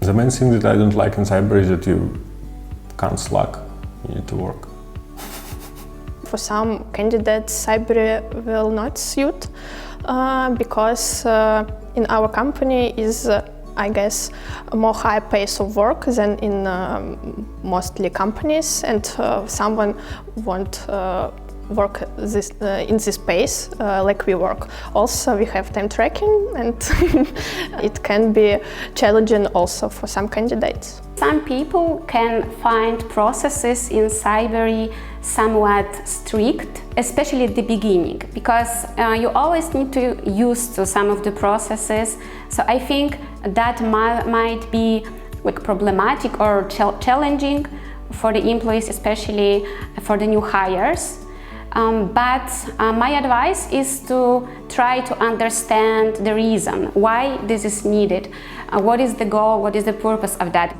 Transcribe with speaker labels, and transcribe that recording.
Speaker 1: The main thing that I don't like in Syberry is that you can't slack, you need to work.
Speaker 2: For some candidates, Syberry will not suit because in our company is, I guess, a more high pace of work than in mostly companies, and someone won't work in this pace like we work. Also, we have time tracking, and it can be challenging also for some candidates.
Speaker 3: Some people can find processes in Syberry somewhat strict, especially at the beginning, because you always need to use to some of the processes. So I think that might be like problematic or challenging for the employees, especially for the new hires. But my advice is to try to understand the reason why this is needed, what is the goal, what is the purpose of that.